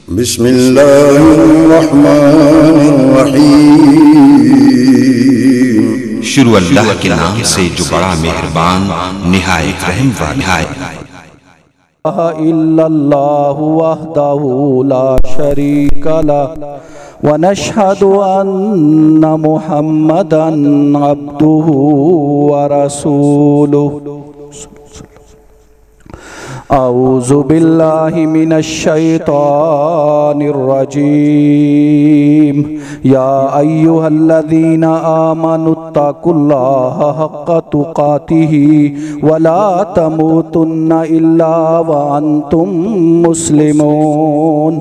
बिस्मिल्लाहिर्रहमानिर्रहीम। शुरू अल्लाह के नाम से जो बड़ा मेहरबान निहायत रहम वाला है। इल्लल्लाहु वहदहु ला शरीका लहु व नशहदु अन्ना मुहम्मदन अब्दुहु व रसूलुहु। औज़ु बिल्लाहि मिनश शैतानिर रजीम। या अय्युहल्लज़ीना आमनुत्तकुल्लाहा हक्का तुकातिही वला तमूतुन्ना इल्ला व अंतुम मुस्लिमून।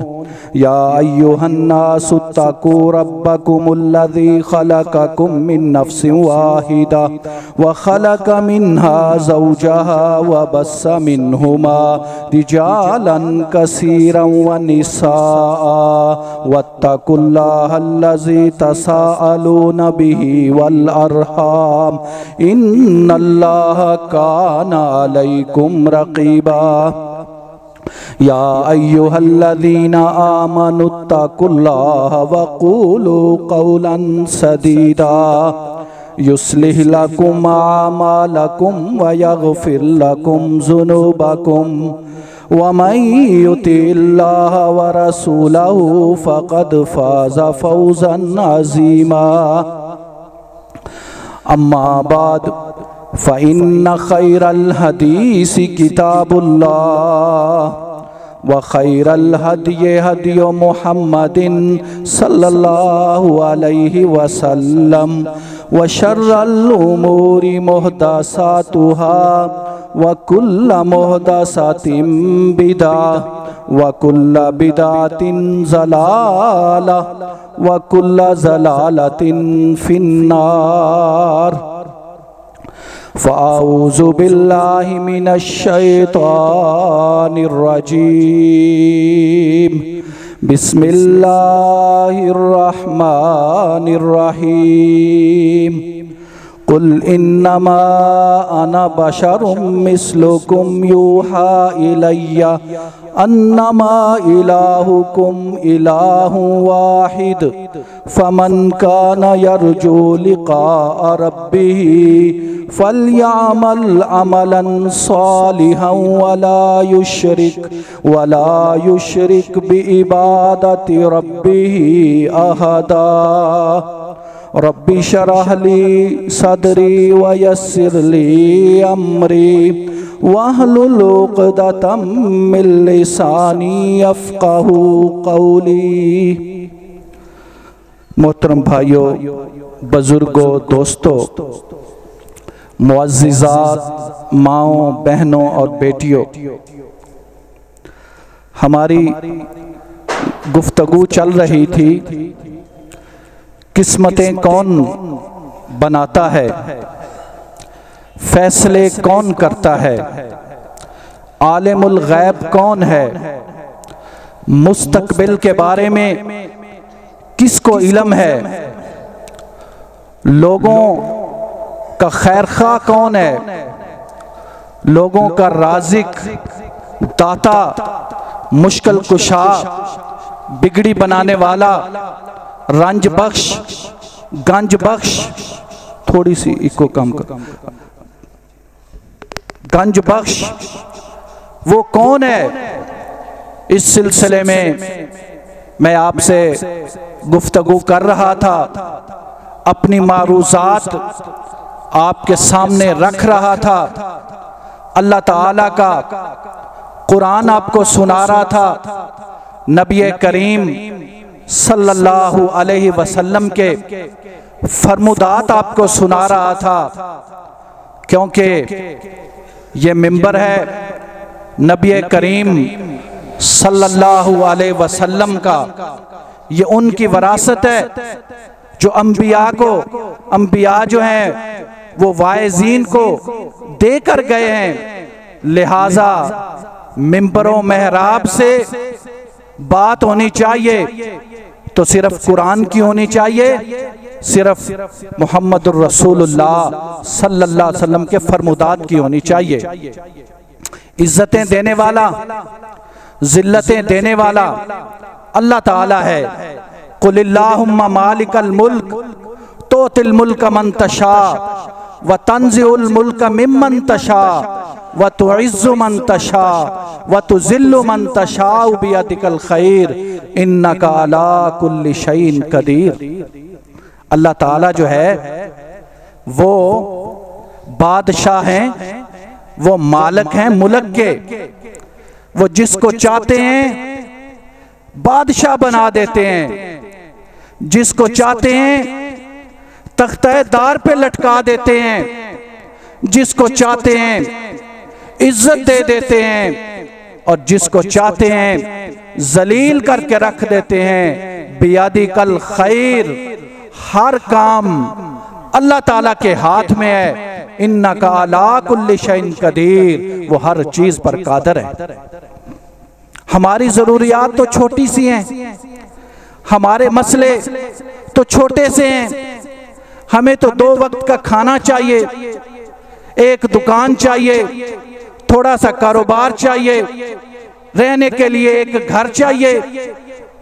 या अय्युहन्नासुत्तकू रब्बकुमुल्लज़ी खलक़कुम मिन नफ्सिन वाहिदा व खलक़ मिन्हा ज़ौजहा व बस्सा मिन्हुमा रिजालन कसीरन व निसाआ वत्तकुल्लाहल्लज़ी तसाअलून बिही वल अरहाम इन्नल्लाहा काना अलैकुम रक़ीबा। या अय्युहल्लज़ीना आमनुत्तकुल्लाहा वक़ूलू क़ौलन सदीदा युस्लिह लकुम आमालकुम व यग़फ़िर लकुम ज़ुनूबकुम व मन युतिइल्लाह व रसूलहु फ़क़द फ़ाज़ फ़ौज़न अज़ीमा। अम्मा बाद फ़इन्न खैरल हदीस किताबुल्लाह व खैरल हदयि हदयु मुहम्मदिन सल्लल्लाहु अलैहि वसल्लम व शर्रल उमूरि मुहदसातुहा व कुल्ल मुहदसातिन बिदअह व कुल्ल बिदअतिन ज़लालह व कुल्ल ज़लालतिन फिन्नार। फ़अऊज़ु बिल्लाहि मिनश शैतानिर रजीम। बिस्मिल्लाहिर्रहमानिर्रहीम। कुल इन्नमा अना बशरुम मिस्लुकुम यूहा इलय्या अन्नमा इलाहुकुम इलाहु वाहिद फमन काना यरजू लिक़ाअ रब्बिही फलयअमल अमलन सालिहन वला युशरिक बिइबादति रब्बिही अहदा। रब्बि शरह ली सदरी व यस्सिर ली अमरी वहलुल उक़दतम मिन लिसानी यफ़क़हू क़ौली। मोहतरम भाइयों, बुजुर्गों, दोस्तों, मुअज़्ज़िज़ात, माओं, बहनों और बेटियों, हमारी गुफ्तगू चल रही थी किस्मतें कौन बनाता है, फैसले कौन करता है, आलिमुल गैब कौन है, मुस्तकबिल के बारे में किसको इल्म है, लोगों का खैरखा कौन है, लोगों का राज़िक, दाता, मुश्किल कुशा, बिगड़ी बनाने वाला, रंज बख्श, गंज बख्श, थोड़ी सी इको कम कर, गंज बख्श वो कौन है। इस सिलसिले में मैं आपसे गुफ्तगू कर रहा था, अपनी मारूज़ात आपके सामने रख रहा था, अल्लाह ताला का कुरान आपको सुना रहा था, नबी करीम सल्लल्लाहु अलैहि वसल्लम के फरमुदात आपको सुना रहा था, क्योंकि ये मिंबर है नबी करीम सल्लल्लाहु अलैहि वसल्लम का, ये उनकी वरासत है जो अंबिया जो हैं वो वाइज़ीन को देकर गए हैं। लिहाजा मिंबरों मेहराब से बात होनी चाहिए तो सिर्फ कुरान की होनी चाहिए, सिर्फ मुहम्मदुर रसूलुल्लाह सल्लल्लाहु अलैहि वसल्लम के फरमुदात की होनी चाहिए। इज्जतें देने वाला, जिल्लतें देने वाला अल्लाह ताला है। कुलिल्लाहुम्मा मालिकल मुल्क तोतिल मुल्क मन तशा व तंज़िउल मुल्क मिम्मन तशा व तुइज़्ज़ु मन तशा व तुज़िल्लु मन तशा बियदिकल खैर इन्नका अला कुल्लि शैइन कदीर। अल्लाह ताला जो है वो बादशाह हैं, वो मालिक हैं मुल्क के। वो जिसको चाहते हैं बादशाह बना देते हैं, जिसको चाहते हैं तख्ते दार पे लटका देते हैं, जिसको चाहते हैं इज्जत दे देते हैं और जिसको चाहते हैं जलील करके रख देते हैं। बियादी कल खैर, हर काम अल्लाह ताला के हाथ में है। इन्नका अला कुल्लि शैइन कदीर, वो हर चीज पर कादर है। हमारी जरूरियात तो छोटी सी हैं, हमारे मसले तो छोटे से हैं। हमें तो 2 वक्त का खाना चाहिए, एक दुकान चाहिए, थोड़ा सा कारोबार चाहिए, रहने के लिए एक घर चाहिए।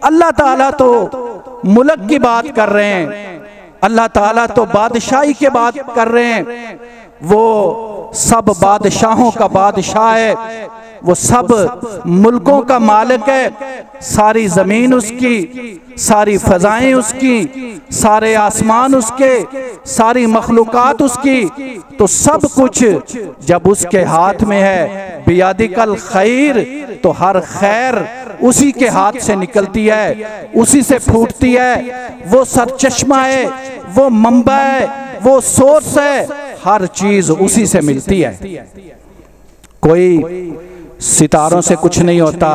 अल्लाह ताला तो मुल्क की बात कर रहे हैं, अल्लाह ताला तो बादशाही की बात कर रहे हैं। वो सब बादशाहों का बादशाह है, वो सब मुल्कों का मालिक है। सारी जमीन उसकी, सारी फजाएं उसकी, सारे आसमान उसके, सारी मखलूकात उसकी। तो सब कुछ जब उसके हाथ में है, बियादिकल खैर, तो हर खैर उसी के हाथ से निकलती है, उसी से फूटती है। वो सरचश्मा है, वो मंबा है, वो सोर्स है, हर चीज उसी से मिलती है। कोई सितारों से कुछ नहीं होता,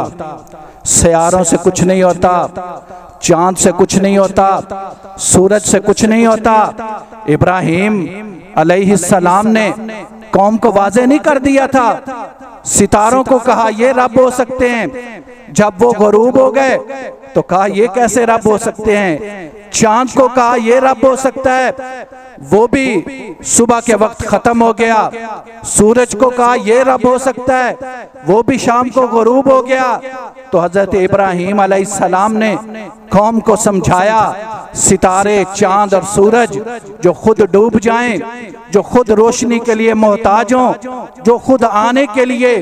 सियारों से कुछ नहीं होता, चांद से कुछ नहीं होता, सूरज से कुछ नहीं होता। इब्राहिम अलैहिस्सलाम ने कौम को वाज़ेह नहीं कर दिया था, सितारों को कहा ये रब हो सकते हैं। जब वो गरूब हो गए तो कहा ये कैसे रब हो सकते हैं। चांद को कहा ये रब हो सकता है, वो भी सुबह के वक्त खत्म हो गया। सूरज को कहा ये रब हो सकता है, वो भी शाम को गरूब हो गया। तो हजरत इब्राहिम अलैहिस्सलाम ने कौम को समझाया, सितारे, चांद और सूरज जो खुद डूब जाएं, जो खुद रोशनी के लिए मोहताज हों, जो खुद आने के लिए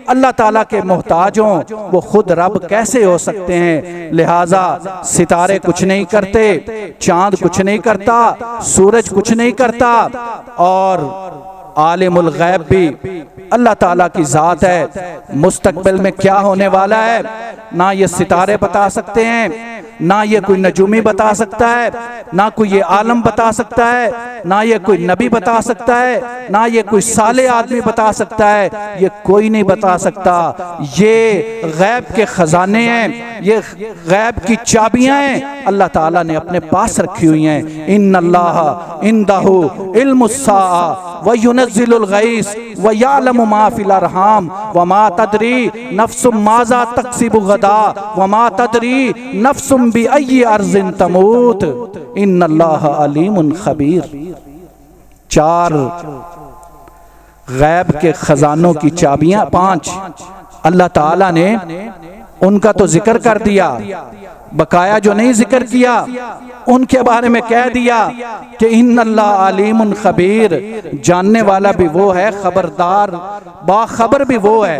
अल्लाह ताला के मोहताज हों, वो खुद रब कैसे हो सकते हैं। लिहाजा सितारे कुछ नहीं करते, चांद कुछ नहीं करता, सूरज कुछ नहीं करता, और आलिमुल गैब भी अल्लाह ताला की जात है। मुस्तकबिल में क्या होने वाला है ना ये सितारे बता सकते हैं, ना ये कोई नजूमी बता सकता है, ना कोई ये आलम बता सकता है, ना ये कोई नबी बता सकता है, ना ये कोई साले आदमी बता सकता है। ये कोई नहीं बता सकता। ये गैब के खजाने हैं, ये गैब की चाबियां हैं, अल्लाह ताला ने अपने पास रखी हुई हैं। इन्नल्लाह इंदहु इल्मुस्साआ व युनज़्ज़िलुल गैस व यअलमु मा फिल अरहाम व मा तदरी नफ्सुम माज़ा तक्सिबु गदा व मा तदरी नफ्सुम बि अय्यि अर्ज़िन तमूत इन्नल्लाह अलीमुन खबीर। 4 गैब के खजानों की चाबियां, 5 अल्लाह ताला ने उनका तो जिक्र कर दिया, बकाया जो नहीं जिक्र किया उनके बारे में कह दिया कि इन्नल्लाह अलीमुन खबीर, जानने वाला भी वो है, खबरदार बाखबर भी वो है।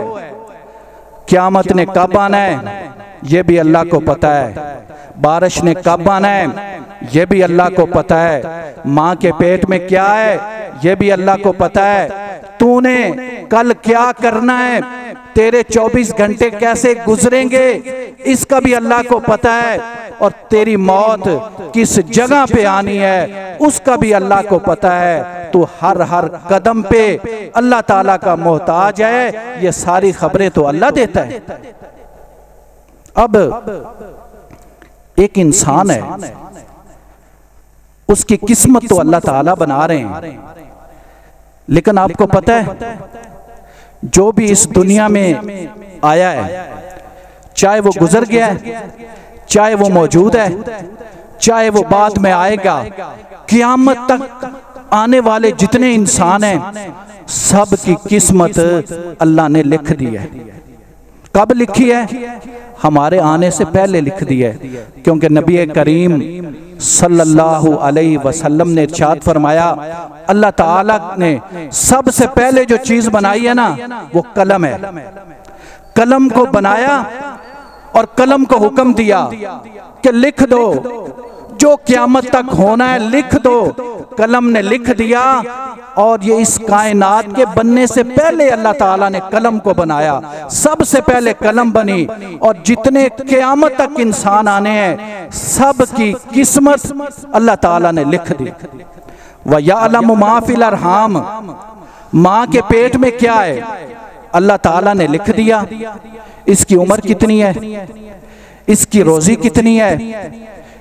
क़यामत ने कब आना है ये भी अल्लाह को पता है, बारिश ने कब आना है ये भी अल्लाह को पता है, माँ के पेट में क्या है ये भी अल्लाह को पता है, तूने कल क्या करना है, तेरे 24 घंटे कैसे गुजरेंगे इसका भी अल्लाह को पता है, और तेरी मौत किस जगह पे आनी है उसका भी अल्लाह को पता है। तू हर हर कदम पे अल्लाह ताला का मोहताज है। ये सारी खबरें तो अल्लाह देता है। अब एक इंसान है, उसकी किस्मत तो अल्लाह ताला बना रहे हैं, लेकिन आपको पता है जो भी इस दुनिया में आया है, चाहे वो गुजर गया है, चाहे वो मौजूद है, चाहे वो बाद में आएगा, क़यामत तक आने वाले जितने इंसान हैं सब की किस्मत अल्लाह ने लिख दी है। कब लिखी है? हमारे आने से पहले लिख दी है, क्योंकि नबी करीम सल्लल्लाहु अलैहि वसल्लम ने इरशाद फरमाया, अल्लाह ताला ने सबसे पहले जो चीज बनाई है ना, वो कलम है। कलम को बनाया और कलम को हुक्म दिया कि लिख दो, जो क़यामत तक होना है लिख दो। कलम ने लिख दिया, और ये इस कायनात के बनने से पहले अल्लाह ताला ने कलम को बनाया। सबसे पहले कलम बनी, और जितने क़यामत तक इंसान आने हैं सब की किस्मत अल्लाह ताला ने लिख दी। व यअलमु मा फिल अरहाम, माँ के पेट में क्या है अल्लाह ताला ने लिख दिया। इसकी उम्र कितनी है, इसकी रोजी कितनी है,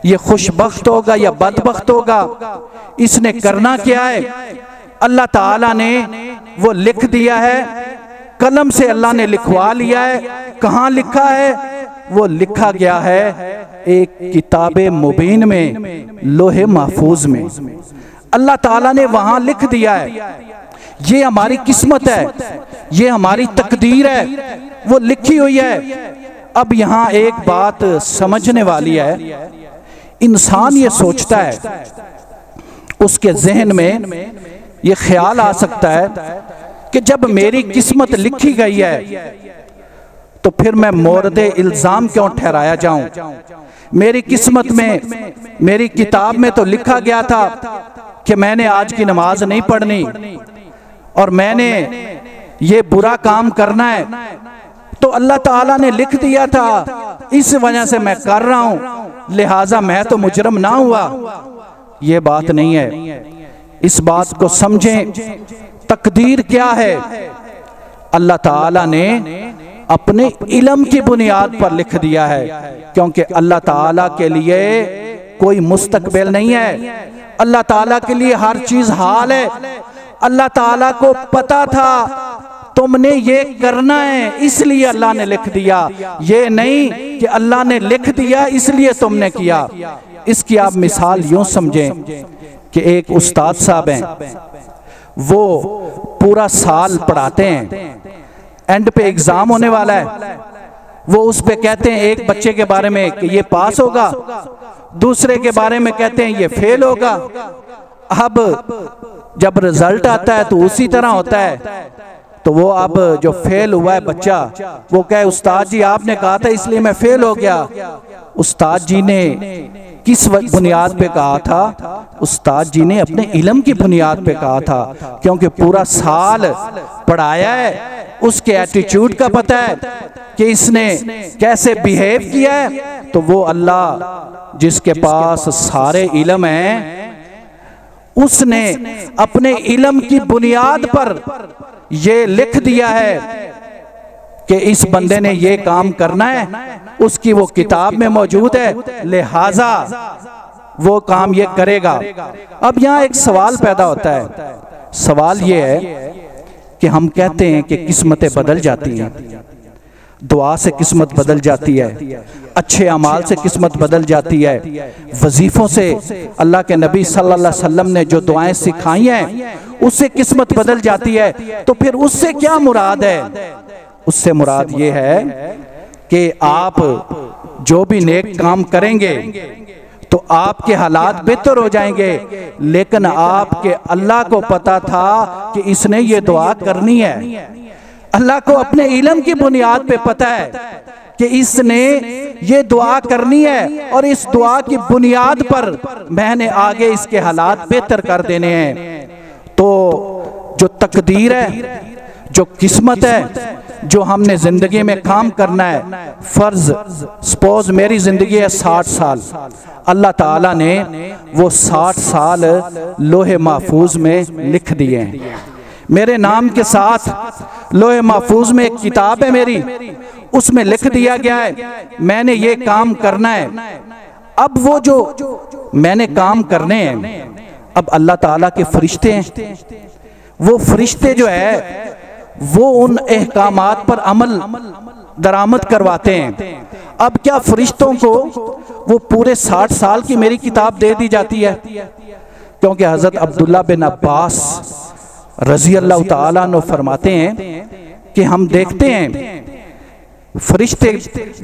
ये खुशबख्त होगा या बदबख्त होगा, इसने करना क्या है, अल्लाह ताला ने वो लिख दिया है। कलम से अल्लाह ने लिखवा लिया है। कहाँ लिखा है? वो लिखा गया है एक किताबे मुबीन में, लोहे महफूज में। अल्लाह ताला ने वहां लिख दिया है। ये हमारी किस्मत है, ये हमारी तकदीर है, वो लिखी हुई है। अब यहाँ एक बात समझने वाली है। इंसान ये सोचता है, उसके जहन में ये ख्याल आ सकता है कि जब मेरी किस्मत लिखी गई है तो फिर मैं मोरदे इल्जाम क्यों ठहराया जाऊं। मेरी किस्मत में, मेरी किताब में तो लिखा गया था कि मैंने आज की नमाज नहीं पढ़नी और मैंने ये बुरा काम करना है, तो अल्लाह ताला ने लिख दिया था, इस वजह से मैं कर रहा हूं, लिहाजा मैं तो मुजरम ना हुआ। ये बात नहीं है। इस बात को समझें, तकदीर क्या है? अल्लाह ताला ने अपने इल्म की बुनियाद पर लिख दिया है, क्योंकि अल्लाह ताला के लिए कोई मुस्तकबिल नहीं है। अल्लाह ताला के लिए हर चीज हाल है। अल्लाह ताला को पता था तुमने ये करना है, इसलिए अल्लाह ने लिख दिया। ये नहीं कि अल्लाह ने लिख दिया इसलिए तुमने किया। इसकी आप मिसाल यूं समझें कि एक उस्ताद साहब हैं, वो पूरा साल पढ़ाते हैं, एंड पे एग्जाम होने वाला है, वो उस पे कहते हैं एक बच्चे के बारे में कि ये पास होगा, दूसरे के बारे में कहते हैं ये फेल होगा। अब जब रिजल्ट आता है तो उसी तरह होता है। तो वो अब जो फेल हुआ है बच्चा, वो कहे उस्ताद जी आपने कहा था इसलिए मैं फेल हो गया। उस्ताद जी ने किस बुनियाद पे कहा था? उस्ताद जी ने अपने इल्म की बुनियाद पे कहा था, क्योंकि पूरा साल पढ़ाया है, उसके एटीट्यूड का पता है कि इसने कैसे बिहेव किया है। तो वो अल्लाह जिसके पास सारे इल्म हैं, उसने अपने इल्म की बुनियाद पर ये लिख दिया है कि इस बंदे ने ये काम करना है, उसकी वो किताब में मौजूद है, लिहाजा वो काम ये करेगा। अब यहाँ एक सवाल पैदा होता है। सवाल ये है कि हम कहते हैं कि किस्मतें बदल जाती हैं, दुआ से किस्मत बदल जाती है, अच्छे अमाल से किस्मत बदल जाती है, वजीफों से अल्लाह के नबी सल्लल्लाहु अलैहि वसल्लम ने जो दुआएं सिखाई हैं उससे किस्मत बदल जाती है। तो फिर उससे क्या मुराद है? उससे मुराद ये है कि आप जो भी नेक काम करेंगे तो आपके हालात बेहतर हो जाएंगे, लेकिन आपके अल्लाह को पता था कि इसने ये दुआ करनी है। अल्लाह को अपने इल्म की बुनियाद पे पता है कि इसने ये दुआ करनी है, और इस दुआ की बुनियाद पर मैंने आगे इसके हालात बेहतर कर देने हैं। तो जो तकदीर है, जो किस्मत है, जो हमने जिंदगी में काम करना है, फर्ज सपोज मेरी जिंदगी है 60 साल, अल्लाह ताला ने वो 60 साल लोहे महफूज में लिख दिए हैं। मेरे नाम के साथ लोहे महफूज में एक किताब है मेरी, उसमें लिख दिया गया है मैंने ये काम करना है। अब वो जो मैंने काम करने हैं, अब अल्लाह ताला के फरिश्ते हैं, वो फरिश्ते जो है वो उन अहकामात पर अमल दरामद करवाते हैं। अब क्या फरिश्तों को वो पूरे 60 साल की मेरी किताब दे दी जाती है? क्योंकि हजरत अब्दुल्ला बिन अब्बास रजी अल्लाह ताला अन्हु फरमाते हैं कि हम देखते हैं फरिश्ते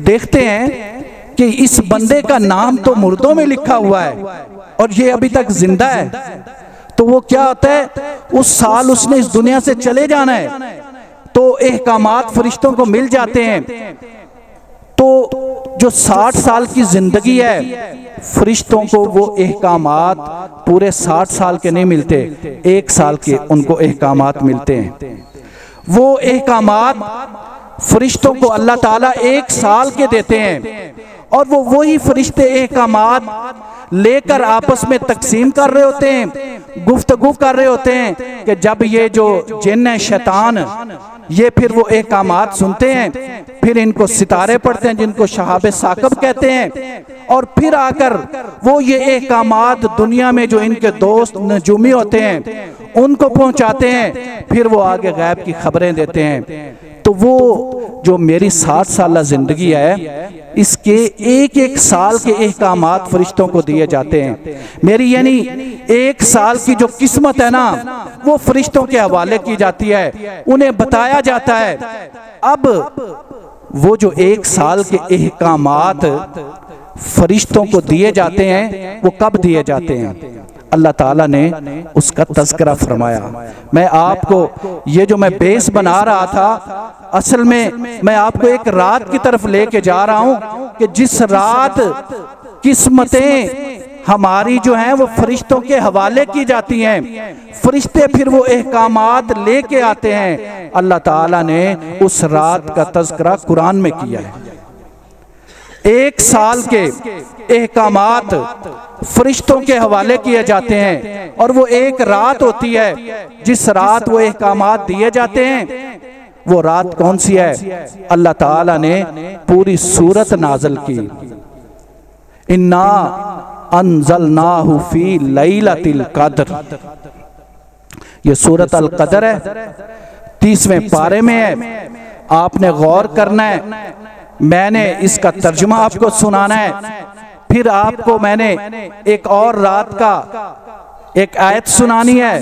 देखते हैं कि इस बंदे का नाम तो मुर्दों में लिखा हुआ है और ये अभी तक जिंदा है, तो वो क्या होता है, उस साल उसने इस दुनिया से चले जाना है, तो एहकामात फरिश्तों को मिल जाते हैं। तो जो 60 साल की जिंदगी है, फरिश्तों को वो एहकामात पूरे 60 साल के नहीं मिलते, 1 साल के उनको एहकामात मिलते हैं। वो एहकामात फरिश्तों को अल्लाह ताला 1 साल के देते हैं और वो वही फरिश्ते एहकामात लेकर आपस में तकसीम कर रहे होते हैं, गुफ्तगू कर रहे होते हैं कि जब ये जो जिन्न है, शैतान, ये फिर वो एहकामात सुनते हैं, फिर इनको सितारे पढ़ते हैं जिनको शहाबे साकब कहते हैं, और फिर आकर वो ये एहकामात दुनिया में जो इनके दोस्त नजूमी होते हैं उनको पहुंचाते हैं, फिर वो आगे गैब की खबरें देते हैं। तो वो जो मेरी 60 साल जिंदगी है, इसके 1-1 साल के एहकामात फरिश्तों को दिए जाते हैं। मेरी यानी 1 साल की जो किस्मत है ना, वो फरिश्तों के हवाले की जाती है, उन्हें बताया जाता है। अब वो जो 1 साल के एहकामात फरिश्तों को दिए जाते हैं, वो कब दिए जाते हैं? अल्लाह ताला ने उसका तज़किरा फरमाया। मैं आपको ये जो मैं बेस बना रहा था, असल में मैं आपको एक रात की तरफ लेके जा रहा हूं कि जिस रात किस्मतें हमारी जो हैं वो फरिश्तों के हवाले की जाती हैं, फरिश्ते फिर वो एहकामात लेके आते हैं। अल्लाह ताला ने उस रात का तज़किरा कुरान में किया है। 1 साल के एहकामात फरिश्तों के हवाले किए जाते हैं और वो एक रात होती है जिस रात वो एहकामात दिए जाते हैं। वो रात कौन सी है? अल्लाह ताला ने पूरी सूरत नाज़िल की, इन्ना अंज़लनाहु फी लैलतिल क़द्र। ये सूरत अल क़द्र है, 30वें पारे में है। आपने गौर करना है, मैंने इसका तर्जुमा आपको सुनाना है, फिर आपको मैंने एक और रात का एक आयत सुनानी है,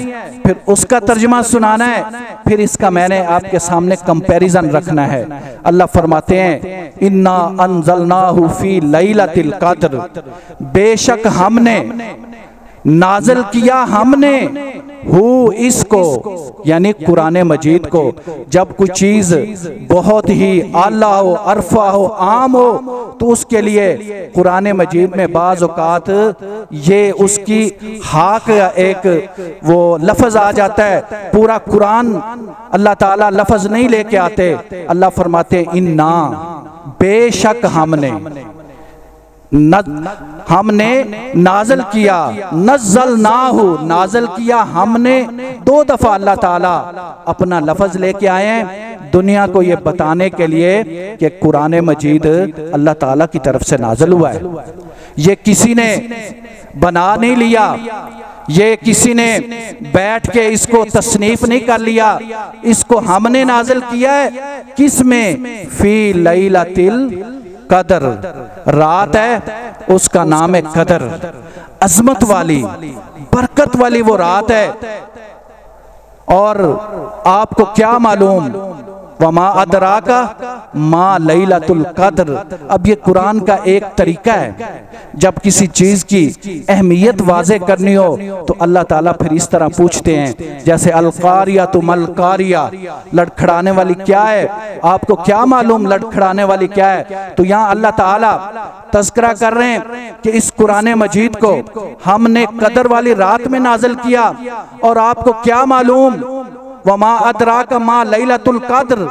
फिर उसका तर्जुमा सुनाना है, फिर इसका मैंने आपके सामने कंपैरिजन रखना है। अल्लाह फरमाते हैं, इन्ना अंज़लनाहु फी लैलतिल क़द्र, बेशक हमने नाज़िल किया, हमने हु इसको, यानी कुरान मजीद को। जब कोई चीज बहुत ही आला हो, अरफा हो, आम हो, तो उसके लिए कुरान मजीद में बाज़ औक़ात ये उसकी हाक एक वो लफ्ज आ जाता है। पूरा कुरान अल्लाह ताला लफ्ज नहीं लेके आते। अल्लाह फरमाते इन्ना, बेशक हमने नाज़िल किया, नज़्ज़लनाहु, नाज़िल किया हमने। 2 दफा अल्लाह ताला अपना लफ्ज लेके आए हैं दुनिया को ये बताने के लिए कि कुरान मजीद अल्लाह ताला की तरफ से नाज़िल हुआ है। ये किसी ने बना नहीं लिया, ये किसी ने बैठ के इसको तसनीफ नहीं कर लिया, इसको हमने नाज़िल किया है। किस में? फी लैलतिल क़द्र, रात है उसका नाम है कदर, अजमत वाली, बरकत वाली वो रात है। और आपको क्या मालूम, वमा अदराका मा लैलतुल क़द्र। अब ये कुरान का एक तरीका है, जब किसी चीज की अहमियत वाज़े करनी हो तो अल्लाह ताला फिर इस तरह पूछते हैं, जैसे अलकारिया तो मलकारिया, लड़खड़ाने वाली क्या है, आपको क्या मालूम लड़खड़ाने वाली क्या है? तो यहाँ अल्लाह ताला तज़किरा कर रहे हैं कि इस कुरान मजीद को हमने कदर वाली रात में नाज़िल किया। और आपको क्या मालूम, वमा अदराका मा लैलतुल क़द्र,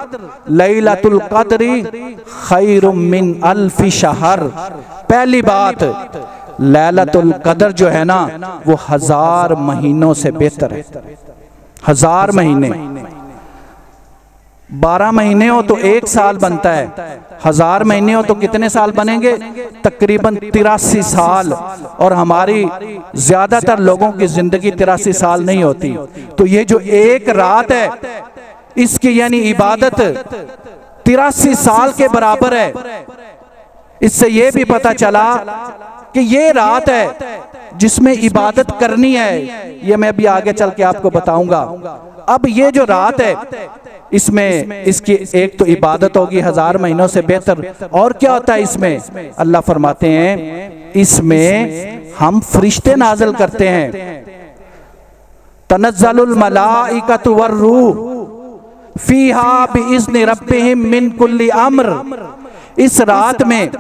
लैलतुल क़द्री खैरुम मिन अल्फि शहर। पहली बात, लैलतुल क़द्र जो है ना वो 1000 महीनों से बेहतर है। 1000 महीने, 12 महीने हो तो 1 साल बनता है, 1000 महीने हो तो कितने साल बनेंगे? तकरीबन 83 साल। और हमारी ज्यादातर लोगों की जिंदगी 83 साल नहीं होती। तो ये जो एक रात है इसकी यानी इबादत 83 साल के बराबर है। इससे ये भी पता चला कि ये रात है जिसमें इबादत करनी है। ये मैं भी आगे चल के आपको बताऊंगा। अब ये जो रात है इसमें इसकी एक तो इबादत होगी 1000 महीनों से बेहतर। और क्या होता है इसमें? अल्लाह फरमाते हैं इसमें हम फरिश्ते नाज़िल करते हैं। तनज़्ज़लुल मलाइकतु वर्रूह फीहा बिइज़्नि रब्बिहिम मिन कुल्ली अम्र। इस रात में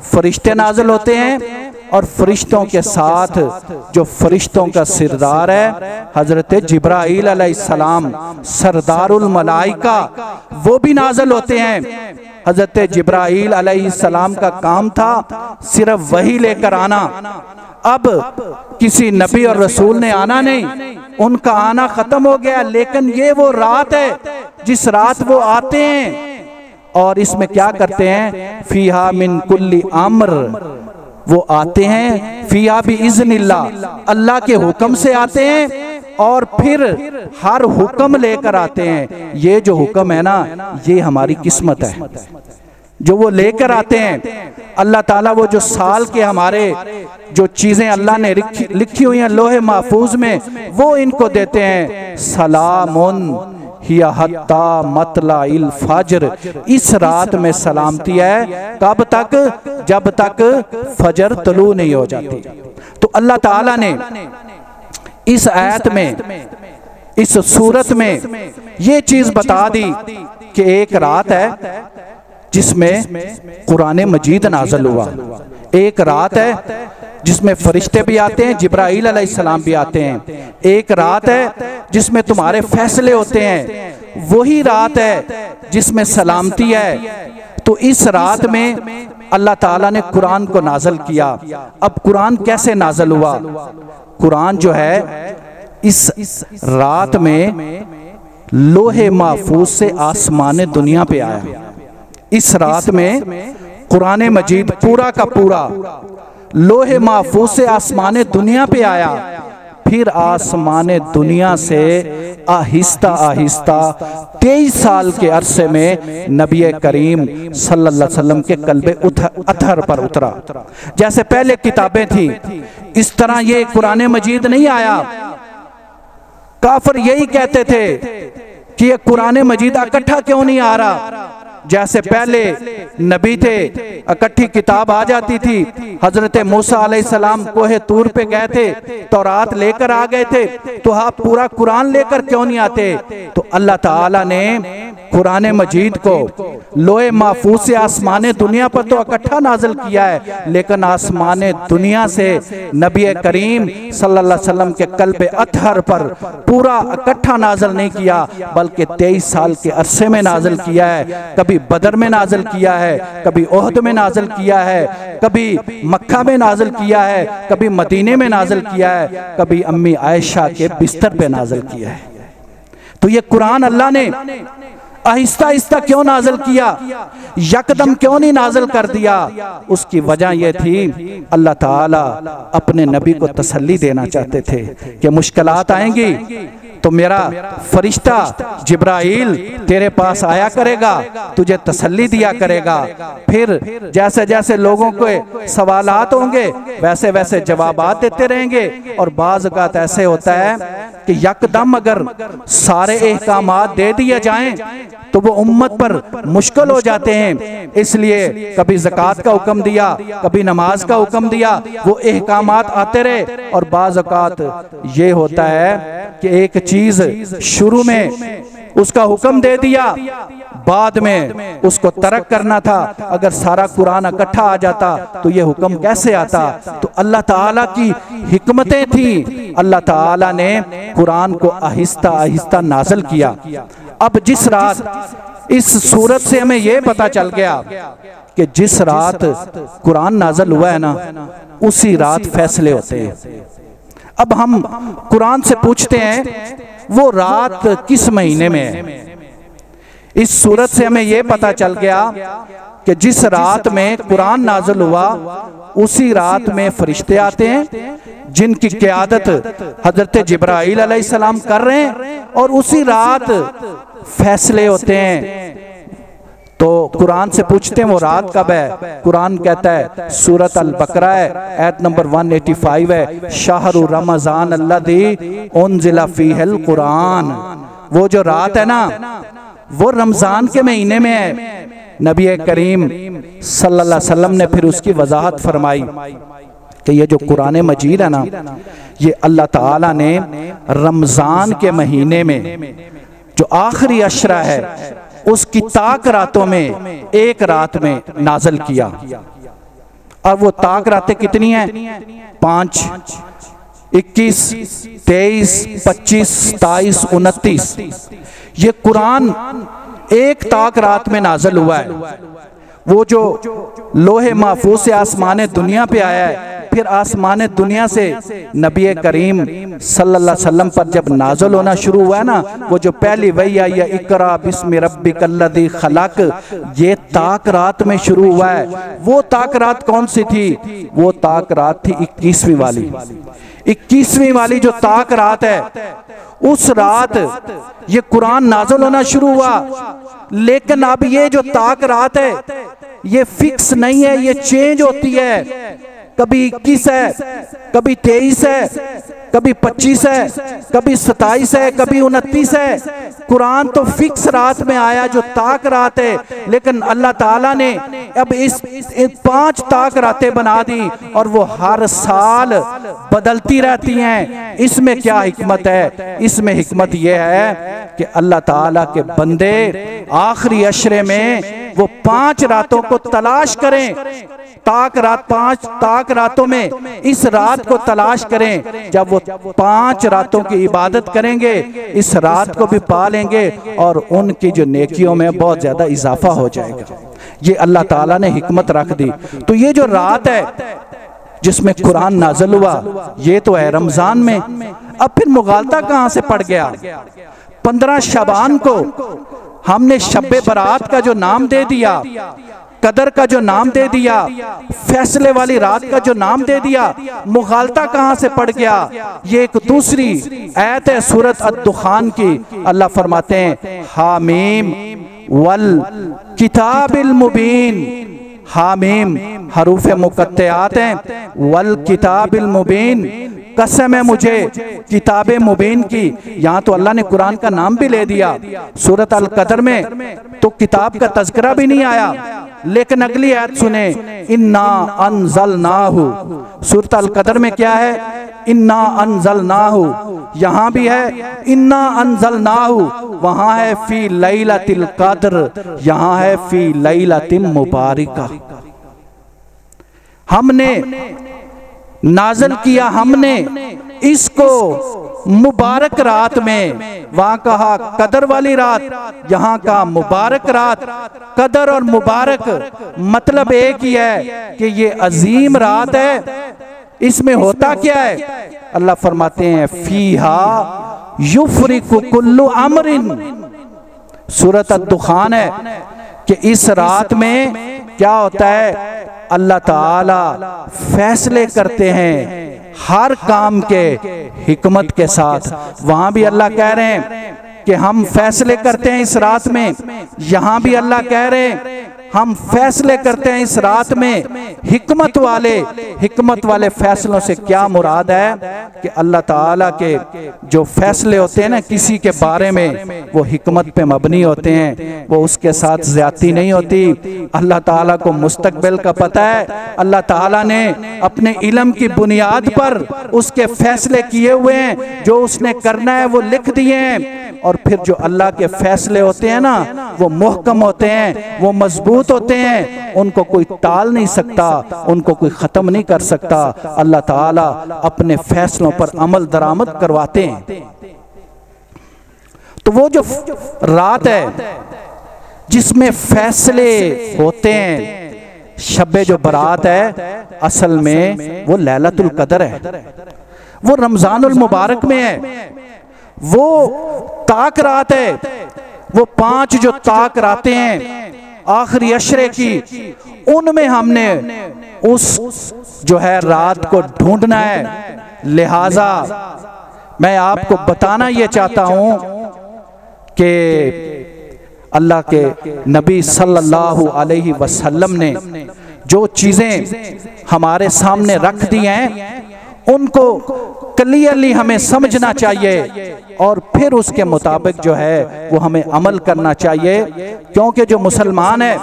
फरिश्ते नाज़िल होते हैं और फरिश्तों के साथ जो फरिश्तों का सिरदार है हजरत जिब्राईल अलैहिस्सलाम सरदारुल मलाइका, वो भी नाज़िल होते हैं। हजरत जिब्राईल अलैहिस्सलाम का काम था सिर्फ वही लेकर आना। अब किसी नबी और रसूल ने आना नहीं, उनका आना खत्म हो गया। लेकिन ये वो रात है जिस रात वो आते हैं और इसमें क्या करते हैं? फीहा मिन कुल्ली अम्र, वो आते हैं फीहा बिइज़्निल्लाह, अल्लाह के हुक्म से आते हैं और फिर हर हुक्म लेकर आते हैं। ये जो हुक्म है ना, ये हमारी किस्मत है जो वो लेकर आते हैं। अल्लाह ताला वो जो साल के हमारे जो चीजें अल्लाह ने लिखी हुई हैं लोहे महफूज में, वो इनको देते हैं। सलामुन हिया हत्ता मतलाइल फज्र, इस रात में सलामती है। कब तक? जब तक फजर तलू नहीं हो जाती। तो अल्लाह ताला ने इस आयत में, इस सूरत में ये चीज बता दी कि एक रात है जिसमें कुरान मजीद नाज़िल हुआ। एक रात है जिसमें फरिश्ते भी आते हैं, जिब्राईल अलैहिस्सलाम भी आते हैं। एक रात है जिसमें तुम्हारे फैसले होते हैं। वही रात है जिसमें सलामती है। तो इस रात में अल्लाह ताला ने कुरान को नाज़िल किया। अब कुरान कैसे नाज़िल हुआ? कुरान जो है इस रात में लोहे महफूज से आसमान दुनिया पे आया। इस रात में कुरान मजीद पूरा का पूरा लोहे महफूज से आसमान दुनिया पे आया। फिर आसमान दुनिया से आहिस्ता आहिस्ता 23 साल के अरसे में नबी करीम सल्लल्लाहु अलैहि वसल्लम के कल्बे अतहर पर उतरा। जैसे पहले किताबें थी, इस तरह ये कुरान मजीद नहीं आया। काफिर यही कहते थे कि ये कुरान मजीद इकट्ठा क्यों नहीं आ रहा। जैसे पहले नबी थे, इकट्ठी किताब आ जाती थी। हजरत मूसा अलैहिस्सलाम कोहे तूर पे गए थे, तौरात लेकर आ गए थे, तो आप पूरा कुरान लेकर क्यों नहीं आते? तो अल्लाह ताला ने कुरान मजीद को लोहे महफूज से आसमान दुनिया पर तो इकट्ठा नाज़िल किया है, लेकिन आसमान दुनिया से नबी करीम सल्लल्लाहु अलैहि वसल्लम के कल्बे अतहर पर पूरा इकट्ठा नाज़िल नहीं किया, बल्कि 23 साल के अरसे में नाज़िल किया है। कभी बदर में नाज़िल किया है, कभी ओहद में नाज़िल किया है, कभी मक्का में नाज़िल किया है, कभी मदीने में नाज़िल किया है, कभी अम्मी आयशा के बिस्तर पे नाज़िल किया है। तो ये कुरान अल्लाह ने आहिस्ता आहिस्ता क्यों नाज़िल किया, यकदम क्यों नहीं नाज़िल कर दिया? उसकी वजह यह थी अल्लाह ताला अपने नबी को तसल्ली देना चाहते थे कि मुश्किलात आएंगी तो मेरा फरिश्ता जिब्राईल तेरे पास आया करेगा, तुझे तसल्ली दिया करेगा। फिर जैसे जैसे लोगों को सवालात होंगे वैसे वैसे जवाबात देते रहेंगे। और बाज़ औक़ात ऐसे होता है कि यकदम अगर सारे अहकामात दे दिए जाएं तो वो उम्मत पर मुश्किल हो जाते हैं। इसलिए कभी ज़कात का हुक्म दिया, कभी नमाज का हुक्म दिया, वो अहकामात आते रहे। और बाज़ औक़ात ये होता है कि एक चीज शुरू में उसका हुक्म दे दिया, बाद में उसको तर्क करना था। अगर सारा कुरान इकट्ठा आ जाता तो ये हुक्म कैसे आता? तो अल्लाह ताला की हिकमतें थी। अल्लाह ताला ने कुरान को आहिस्ता आहिस्ता नाज़िल किया। अब जिस रात इस सूरत से हमें यह पता चल गया कि जिस रात कुरान नाज़िल हुआ है ना, उसी रात फैसले होते हैं। अब हम कुरान से पूछते हैं वो रात किस महीने में है? इस सूरत से हमें यह पता चल गया कि जिस रात में कुरान नाज़िल हुआ उसी रात में फरिश्ते आते हैं जिनकी क़यादत हजरत जिब्राईल अलैहिस्सलाम कर रहे हैं, और उसी रात फैसले होते हैं। तो कुरान से पूछते हैं वो रात कब है? कुरान कहता है, सूरत अल बकरा है, आयत नंबर 185 है, शाहरु रमज़ान अल्लज़ी उन्ज़िला फ़ीहिल कुरान। वो जो रात है ना, वो रमज़ान के महीने में है। नबी करीम सल्लल्लाहु अलैहि वसल्लम ने फिर उसकी वजाहत फरमाई कि ये जो कुरान मजीद है ना, ये अल्लाह ताला ने रमज़ान के महीने में जो आखिरी अशरा है उसकी ताक रातों में एक रात में नाजल किया। और वो ताक रातें कितनी हैं? 5, 21, 23, 25, 27, 29। ये कुरान एक ताक रात में नाजल हुआ है। वो जो लोहे महफूज से आसमान दुनिया पे आया है, फिर आसमान दुनिया से नबी करीम सल्लल्लाहु अलैहि वसल्लम पर जब नाज़िल होना शुरू हुआ है ना, वो जो पहली वही आई है, इकरा बिस्मि रब्बिकल्लज़ी खलक, ये ताक रात में शुरू हुआ है। वो ताक रात कौन सी थी? वो ताक रात थी 21वीं वाली। 21वीं वाली जो ताक रात है, उस रात ये कुरान नाज़िल होना शुरू हुआ। लेकिन अब ये जो ताक रात है ये फिक्स नहीं है, ये चेंज होती है। कभी 21 है, कभी 23 है, कभी 25 है, कभी 27 है, कभी 29 है। कुरान तो फिक्स रात में आया जो ताक रात है, लेकिन अल्लाह ताला ने अब इस 5 ताक रातें बना दी और वो हर साल बदलती रहती हैं। इसमें क्या हिकमत है? इसमें हिकमत यह है कि अल्लाह ताला के बंदे आखिरी अशरे में वो 5 रातों को तलाश करें। ताक रात 5 ताक रातों में इस रात को तलाश करें। जब वो 5 रातों की इबादत करेंगे, इस रात को भी पा लेंगे और उनकी जो नेकियों में बहुत ज्यादा इजाफा हो जाएगा। ये अल्लाह ताला ने हिकमत रख दी। तो ये जो रात है जिसमें कुरान नाज़िल हुआ, ये तो है रमजान में। अब फिर मुगालता कहां से पड़ गया? 15 शबान को हमने शब्बे बरात का जो नाम दे दिया, कदर का जो नाम दे दिया, फैसले वाली रात का जो नाम दे दिया, मुगालता कहां से पड़ गया? ये एक दूसरी आयत है सूरत अद-दुखान की। अल्लाह फरमाते हैं हामीम वल किताबिल मुबीन। हामीम हरूफ मुकत्तआत हैं, वल किताबिल मुबीन, कसम है मुझे किताब मुबीन की। यहाँ तो अल्लाह ने कुरान का नाम भी ले दिया। सूरत अल कदर में तो किताब का तज़किरा भी नहीं आया, लेकिन अगली आयत सुने, इन्ना अनज़लनाहु। सूरत अल कदर में क्या है? इन्ना अनज़लनाहु। यहाँ भी है इन्ना अनज़लनाहु, वहाँ है फी लैलतिल कद्र, यहाँ है फी लैलतिन मुबारका। हमने नाज़िल किया, हमने इसको मुबारक रात में। वहां कहा कदर वाली रात, यहाँ का मुबारक रात। कदर और मुबारक मतलब एक ही है कि ये अजीम रात है। इसमें होता क्या है? अल्लाह फरमाते हैं फीहा युफ्रिकु कुल्लु अमरिन। सूरत अद-दुखान है कि इस रात में क्या होता है? अल्लाह ताला फैसले करते हैं हर काम के हिकमत के साथ। वहां भी अल्लाह कह रहे हैं कि हम फैसले करते हैं इस रात में। यहां भी अल्लाह कह रहे हैं हम फैसले करते हैं इस रात में। हिकमत वाले फैसलों से क्या मुराद है कि अल्लाह ताला के जो फैसले होते हैं ना किसी के बारे में, वो हिकमत पे मबनी होते हैं, वो उसके साथ ज्यादती नहीं होती। अल्लाह ताला को मुस्तकबिल का पता है। अल्लाह ताला ने अपने इल्म की बुनियाद पर उसके फैसले किए हुए हैं, जो उसने करना है वो लिख दिए हैं। और फिर जो अल्लाह के फैसले होते हैं ना, वो मुहकम होते हैं, वो मजबूत होते हैं, उनको कोई टाल नहीं सकता, उनको कोई ख़त्म नहीं कर सकता। अल्लाह ताला अपने फैसलों पर अमल दरामद करवाते हैं। तो वो जो रात है जिसमें फैसले होते हैं, शब्बे जो बरात है, असल में वो लैलतुल कदर है, वो रमजानुल मुबारक में है, वो ताक रात है। वो 5 जो ताक रातें हैं आखिरी अशरे की, उनमें हमने उस जो है रात को ढूंढना है। लिहाजा मैं आपको बताना ये चाहता हूं कि अल्लाह के नबी सल्लल्लाहु अलैहि वसल्लम ने जो चीज़ें हमारे सामने रख दी हैं, उनको क्लियरली हमें समझना चाहिए और फिर उसके मुताबिक जो है वो हमें अमल करना चाहिए। क्योंकि जो मुसलमान है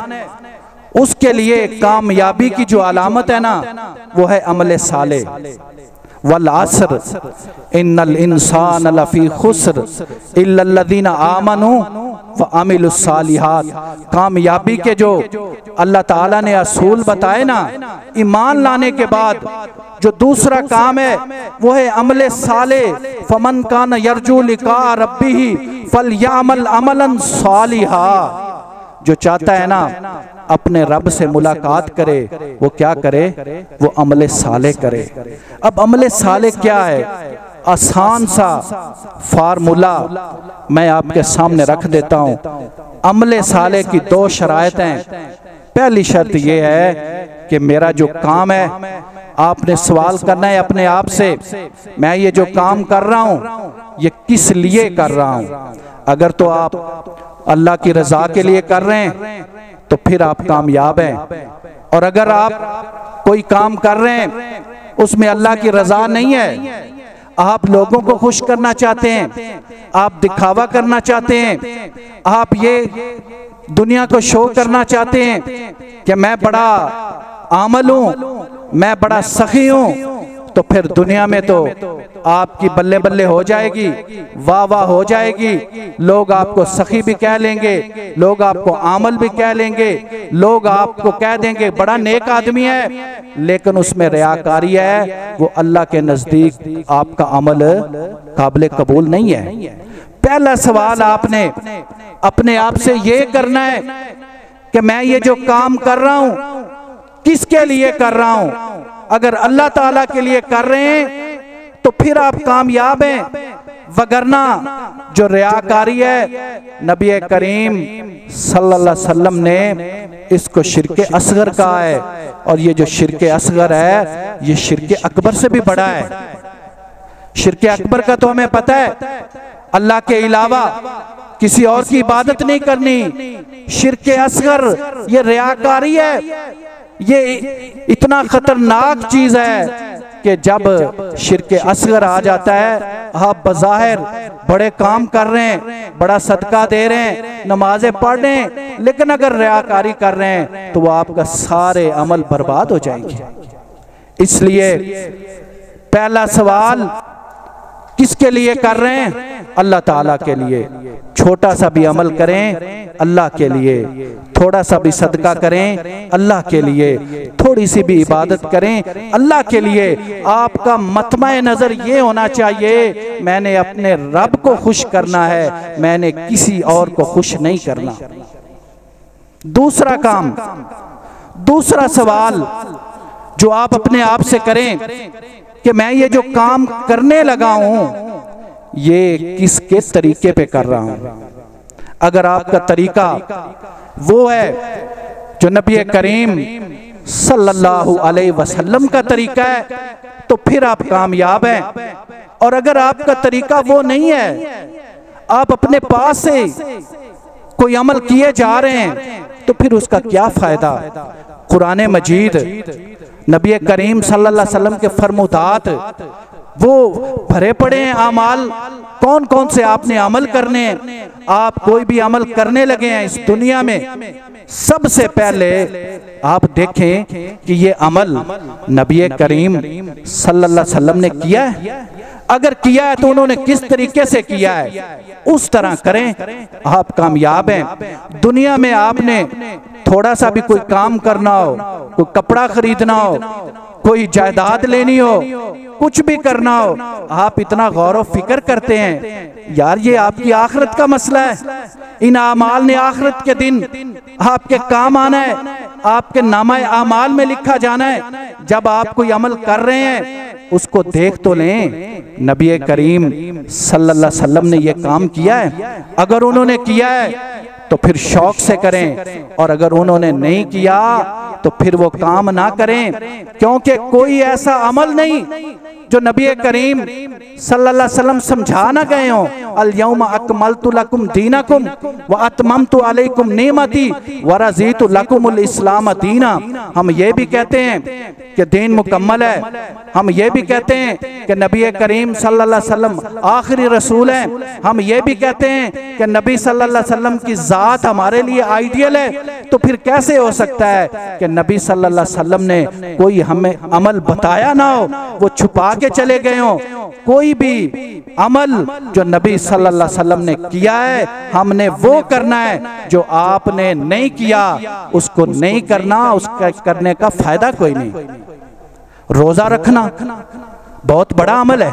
उसके लिए कामयाबी की जो अलामत है ना वो है अमल साले। वल असर इन्नल इंसान लफी खुस्र इल्लल्लज़ीना आमनू व अमिलुस सालिहात। कामयाबी के जो अल्लाह ताला ने असूल बताए ना, ईमान लाने के बाद जो दूसरा काम है वो है अमल साले। फमन कान यरजू लिका रब्बिही फलयामल अमलन सालिहा। जो चाहता है ना अपने रब से मुलाकात करे वो क्या करे, वो अमल साले करे। अब अमल साले क्या है, आसान सा फार्मूला मैं आपके सामने रख देता हूँ। अमल साले की दो शरायतें। पहली शर्त यह है कि मेरा जो काम है, आपने सवाल करना है अपने आप से, मैं ये जो काम कर रहा हूँ ये किस लिए कर रहा हूँ। अगर तो आप अल्लाह की रजा के लिए कर रहे हैं तो फिर आप कामयाब हैं। और अगर आप कोई काम कर रहे हैं उसमें अल्लाह की रजा नहीं है, आप लोगों को खुश करना चाहते हैं, आप दिखावा करना चाहते हैं, आप ये दुनिया को शो करना चाहते हैं कि मैं बड़ा आमल हूं, मैं बड़ा सखी हूं, तो फिर दुनिया में तो आपकी बल्ले बल्ले हो जाएगी, वाह वाह हो जाएगी। लोग आपको सखी भी कह लेंगे, लोग आपको आमल भी कह लेंगे, लोग आपको कह देंगे बड़ा नेक आदमी है, लेकिन उसमें रियाकारी है, वो अल्लाह के नजदीक आपका अमल काबिल कबूल नहीं है। पहला सवाल आपने अपने आप से ये करना है कि मैं ये जो काम कर रहा हूं किसके लिए कर रहा हूं। अगर अल्लाह ताला के लिए कर रहे हैं तो फिर आप कामयाब हैं, वगरना जो रियाकारी है, नबी करीम सल्लल्लाहु अलैहि वसल्लम ने इसको शिर्के असगर कहा है। और ये जो शिर्के असगर है ये शिर्के अकबर से भी बड़ा है। शिर्के अकबर का तो हमें पता है, अल्लाह के अलावा किसी और की इबादत नहीं करनी। शिर्के असगर ये रियाकारी है, ये इतना खतरनाक चीज है कि जब शिर्के असगर आ जाता है, आप बज़ाहिर बड़े काम कर रहे हैं, बड़ा सदका दे रहे हैं, नमाजें पढ़ रहे हैं, लेकिन अगर रियाकारी कर रहे हैं तो वो आपका सारे अमल बर्बाद हो जाएंगे। इसलिए पहला सवाल किसके लिए कर रहे हैं, अल्लाह ताला के लिए। छोटा सा भी अमल करें अल्लाह के लिए, थोड़ा सा भी सदका करें अल्लाह के लिए, थोड़ी सी भी इबादत करें अल्लाह के लिए। आपका मतमा नजर ये होना चाहिए मैंने अपने रब को खुश करना है, मैंने किसी और को खुश नहीं करना। दूसरा काम, दूसरा सवाल जो आप अपने आप से करें कि मैं ये जो काम करने लगा हूं ये किसके तरीके पे कर रहा हूं। अगर आपका तरीका वो है जो नबी करीम सल्लल्लाहु अलैहि वसल्लम का तरीका है तो फिर आप कामयाब हैं। और अगर आपका तरीका वो नहीं है, आप अपने पास से कोई अमल किए जा रहे हैं तो फिर उसका क्या फायदा। कुरान मजीद नबी करीम सल्लल्लाहु अलैहि वसल्लम के फरमुदात वो भरे पड़े हैं अमाल। कौन कौन से आपने अमल करने हैं। आप कोई भी अमल करने लगे हैं इस दुनिया में, सबसे पहले आप देखें कि ये अमल नबी करीम सल्लल्लाहु अलैहि वसल्लम ने किया है। अगर किया है तो उन्होंने किस तरीके से किया है, उस तरह करें, आप कामयाब हैं। दुनिया में आपने थोड़ा सा भी कोई काम करना हो, कोई कपड़ा खरीदना हो, कोई जायदाद लेनी हो, कुछ भी करना हो, आप इतना गौर व फिक्र करते हैं यार ये आपकी आखिरत का मसला है। इन आमाल ने आखिरत के दिन आपके काम आना है, आपके नामा आमाल में लिखा जाना है। जब आप कोई अमल कर रहे हैं उसको देख तो लें नबी करीम सल्लल्लाहु अलैहि वसल्लम ने ये काम किया है। अगर उन्होंने किया है तो फिर शौक से करें, और अगर उन्होंने नहीं किया तो फिर वो काम ना करें। क्योंकि कोई ऐसा अमल नहीं जो नबी करीम सल्लल्लाहु अलैहि वसल्लम समझा ना गए हो, अल यौमा अकमलतु लकुम दीनकुम व अतममतु अलैकुम नेमती व रज़ीतु लकुमुल इस्लाम दीना। हम ये भी कहते हैं कि दीन मुकम्मल है, हम ये भी कहते हैं कि नबी करीम सल्लल्लाहु अलैहि वसल्लम आखिरी रसूल हैं, हम ये भी कहते हैं कि नबी सल्लल्लाहु अलैहि वसल्लम की ज़ात हमारे लिए आइडियल है। तो फिर कैसे हो सकता है कि नबी सल्लल्लाहु अलैहि वसल्लम ने कोई हमें अमल बताया ना हो, वो छुपा के चले गए हो? कोई भी अमल जो नबी सल्लल्लाहु अलैहि वसल्लम ने किया है हमने वो करना है, जो आपने नहीं किया उसको नहीं करना, उसका करने का फायदा कोई नहीं। रोजा रखना बहुत बड़ा अमल है।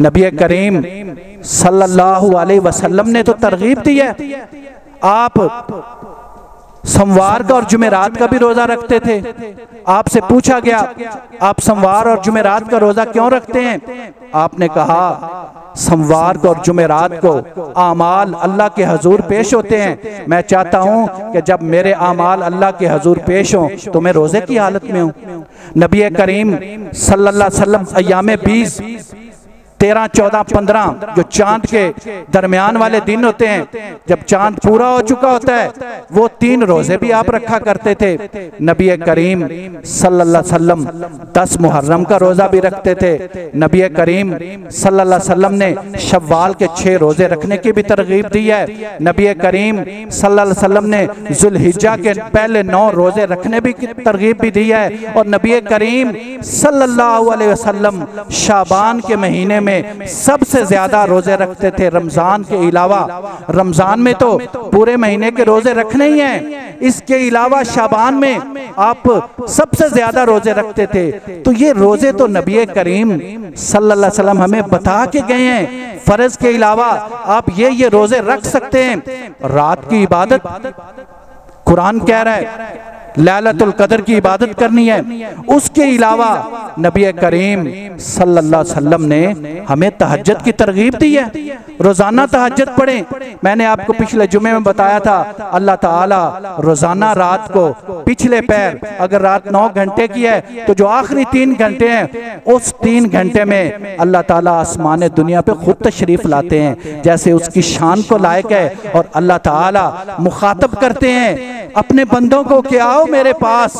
नबी करीम सल्लल्लाहु अलैहि वसल्लम ने तो तरगीब दी है। आप सोमवार का और जुमेरात का भी रोजा रखते थे। आपसे पूछा गया आप सोमवार और जुमेरात का रोजा क्यों रखते हैं? आपने कहा सोमवार को और जुमेरात को आमाल अल्लाह के हजूर पेश होते हैं। मैं चाहता हूं कि जब मेरे आमाल अल्लाह के हजूर पेश हों तो मैं रोजे की हालत में हूं। नबी करीम सल्लल्लाहु अलैहि वसल्लम अय्याम 20, 13, 14, 15 जो चांद के दरमियान वाले दिन होते हैं, जब चांद पूरा हो चुका होता है, वो 3 रोजे भी आप रखा करते थे। नबी करीम सल्लल्लाहु अलैहि वसल्लम 10 मुहर्रम का रोजा भी रखते थे। नबी करीम सल्लल्लाहु अलैहि वसल्लम ने शव्वाल के 6 रोजे रखने की भी तरगीब दी है। नबी करीम सल्लल्लाहु अलैहि वसल्लम ने जुल्हिज्जा के पहले 9 रोजे रखने की तरगीब भी दी है। और नबी करीम सल्लल्लाहु अलैहि वसल्लम शाबान के महीने में सबसे ज्यादा रोजे रखते थे रमजान के अलावा। रमजान में तो पूरे महीने के रोजे रखने ही हैं, इसके अलावा शाबान में आप सबसे ज्यादा रोजे रखते थे। तो ये रोजे तो नबी करीम सल्लल्लाहु अलैहि वसल्लम हमें बता के गए हैं। फर्ज के अलावा आप ये रोजे रख सकते हैं। रात की इबादत कुरान कह रहा है लैलतुल कदर की इबादत करनी है। उसके अलावा नबी करीम सल्लल्लाहु अलैहि वसल्लम ने हमें तहज्जुद की तरगीब दी है। रोजाना तहज्जुद पढ़ें। मैंने आपको पिछले जुमे में बताया था अल्लाह ताला रोजाना रात को पिछले पैर, अगर रात 9 घंटे की है तो जो आखिरी 3 घंटे हैं उस 3 घंटे में अल्लाह ताला आसमान दुनिया पे खुद तशरीफ लाते हैं, जैसे उसकी शान को लायक है। और अल्लाह ताला मुखातब करते हैं अपने बंदों को कि आओ मेरे पास।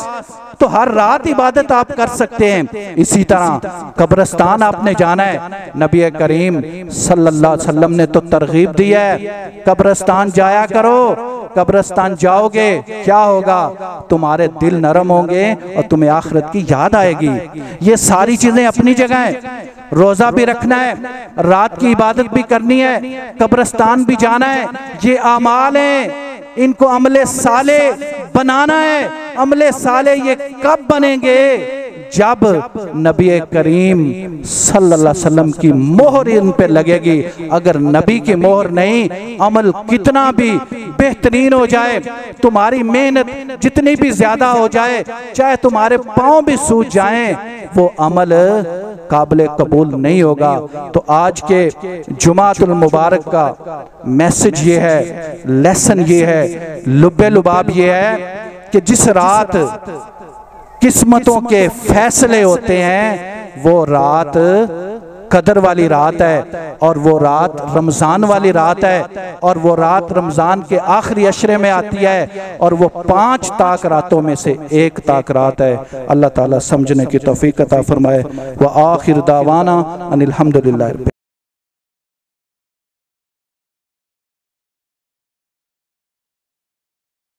तो हर रात इबादत आप कर सकते हैं। इसी तरह कब्रिस्तान आपने जाना है, नबी करीम सल्लल्लाहु अलैहि वसल्लम ने तो तरगीब दी है कब्रिस्तान जाया करो। कब्रिस्तान जाओगे क्या होगा? तुम्हारे दिल नरम होंगे और तुम्हें आखिरत की याद आएगी। ये सारी चीजें अपनी जगह है। रोजा भी रखना है, रात की इबादत भी करनी है, कब्रिस्तान भी जाना है। ये आमाल हैं, इनको अमले साले बनाना है। अमले साले ये कब बनेंगे? जब नबी करीम सल्लल्लाहु अलैहि वसल्लम की मोहर इन पे लगेगी। अगर नबी की मोहर नहीं, अमल कितना भी बेहतरीन हो जाए, तुम्हारी मेहनत जितनी भी ज्यादा हो जाए, चाहे तुम्हारे पांव भी सूज जाएं, वो अमल काबिल कबूल नहीं होगा। तो आज के जुमातुल मुबारक का मैसेज ये है, लेसन ये है, लुब्बे लुबाब ये है कि जिस रात किस्मतों के फैसले होते हैं वो रात कदर वाली रात है, और वो रात रमज़ान वाली रात है, और वो रात रमज़ान के आखिरी अशरे में आती है, और वो 5 ताक रातों में से 1 ताक रात है। अल्लाह ताला समझने की तौफीक अता फरमाए। व आखिर दावाना अनिल हम्दुलिल्लाह।